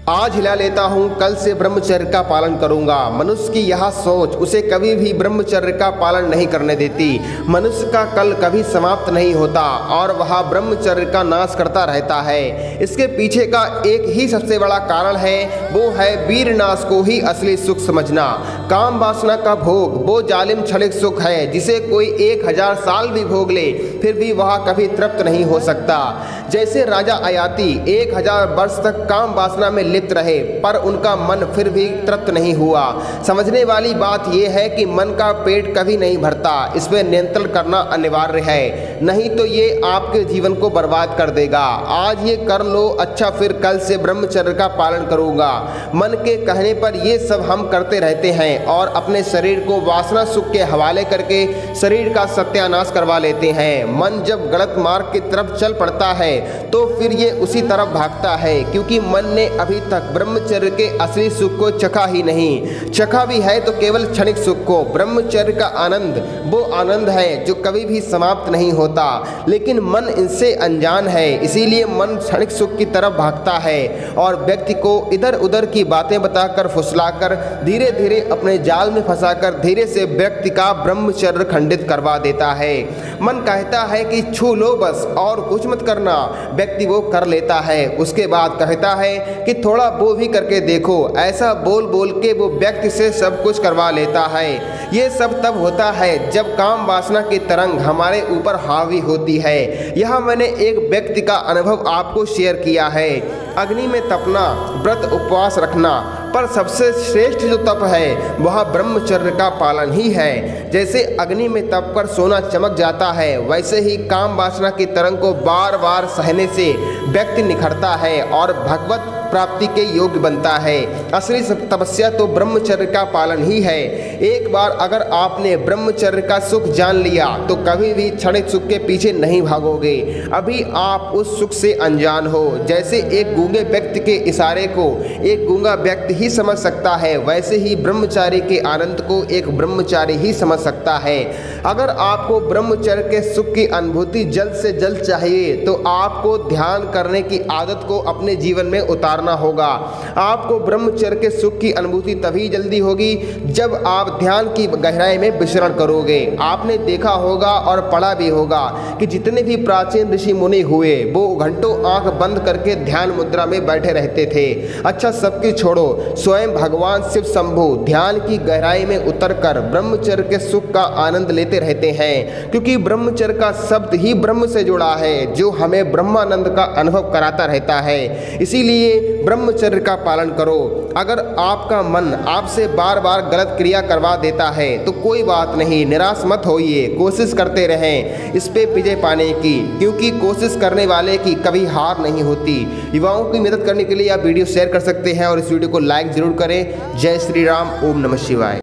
आज हिला लेता हूँ, कल से ब्रह्मचर्य का पालन करूंगा। मनुष्य की यह सोच उसे कभी भी ब्रह्मचर्य का पालन नहीं करने देती। मनुष्य का कल कभी समाप्त नहीं होता और वह ब्रह्मचर्य का नाश करता रहता है। इसके पीछे का एक ही सबसे बड़ा कारण है, वो है वीर नाश को ही असली सुख समझना। काम वासना का भोग वो जालिम क्षणिक सुख है जिसे कोई 1000 साल भी भोग ले फिर भी वह कभी तृप्त नहीं हो सकता। जैसे राजा अयाती 1000 वर्ष तक काम वासना में लिप्त रहे पर उनका मन फिर भी तृप्त नहीं हुआ। समझने वाली बात यह है कि मन का पेट कभी नहीं भरता, इस पर नियंत्रण करना अनिवार्य है, नहीं तो ये आपके जीवन को बर्बाद कर देगा। आज ये कर लो, अच्छा फिर कल से ब्रह्मचर्य का पालन करूंगा। मन के कहने पर ये सब हम करते रहते हैं और अपने शरीर को वासना सुख के हवाले करके शरीर का सत्यानाश करवा लेते हैं। मन जब गलत मार्ग की तरफ चल पड़ता है तो फिर ये उसी तरफ भागता है, क्योंकि मन ने अभी तक ब्रह्मचर्य के असली सुख को चखा ही नहीं। चखा भी है तो केवल क्षणिक सुख को। ब्रह्मचर्य का आनंद वो आनंद है जो कभी भी समाप्त नहीं होता, लेकिन मन इनसे अनजान है, इसीलिए मन क्षणिक सुख की तरफ भागता है और व्यक्ति को इधर उधर की बातें बताकर फुसलाकर धीरे धीरे अपने जाल में फंसाकर धीरे से व्यक्ति का ब्रह्मचर्य खंडित करवा देता है। मन कहता है कि छू लो बस और कुछ मत करना, व्यक्ति वो कर लेता है। उसके बाद कहता है कि थोड़ा वो भी करके देखो, ऐसा बोल बोल के वो व्यक्ति से सब कुछ करवा लेता है। ये सब तब होता है जब काम वासना की तरंग हमारे ऊपर हावी होती है। यह मैंने एक व्यक्ति का अनुभव आपको शेयर किया है। अग्नि में तपना, व्रत उपवास रखना, पर सबसे श्रेष्ठ जो तप है वह ब्रह्मचर्य का पालन ही है। जैसे अग्नि में तप कर सोना चमक जाता है, वैसे ही काम वासना की तरंग को बार बार सहने से व्यक्ति निखरता है और भगवत प्राप्ति के योग्य बनता है। असली तपस्या तो ब्रह्मचर्य का पालन ही है। एक बार अगर आपने ब्रह्मचर्य का सुख जान लिया तो कभी भी क्षणिक सुख के पीछे नहीं भागोगे। अभी आप उस सुख से अनजान हो। जैसे एक गूंगे व्यक्ति के इशारे को एक गूंगा व्यक्ति ही समझ सकता है, वैसे ही ब्रह्मचारी के आनंद को एक ब्रह्मचारी ही समझ सकता है। अगर आपको ब्रह्मचर्य के सुख की अनुभूति जल्द से जल्द चाहिए तो आपको ध्यान करने की आदत को अपने जीवन में उतारना होगा। आपको ब्रह्मचर्य के सुख की अनुभूति तभी जल्दी होगी जब आप ध्यान की गहराई में विचरण करोगे। आपने देखा होगा और पढ़ा भी होगा कि जितने भी प्राचीन ऋषि मुनि हुए वो घंटों आंख बंद करके ध्यान मुद्रा में बैठे रहते थे। अच्छा सबकी छोड़ो, स्वयं भगवान शिव शंभु ध्यान की गहराई में उतरकर ब्रह्मचर्य के सुख का आनंद लेते रहते हैं, क्योंकि ब्रह्मचर्य का शब्द ही ब्रह्म से जुड़ा है जो हमें ब्रह्मानंद का अनुभव कराता रहता है। इसीलिए ब्रह्मचर्य का पालन करो। अगर आपका मन आपसे बार बार गलत क्रिया करवा देता है तो कोई बात नहीं, निराश मत होइए, कोशिश करते रहें इस पे विजय पाने की, क्योंकि कोशिश करने वाले की कभी हार नहीं होती। युवाओं की मदद करने के लिए आप वीडियो शेयर कर सकते हैं और इस वीडियो को लाइक जरूर करें। जय श्री राम, ओम नमः शिवाय।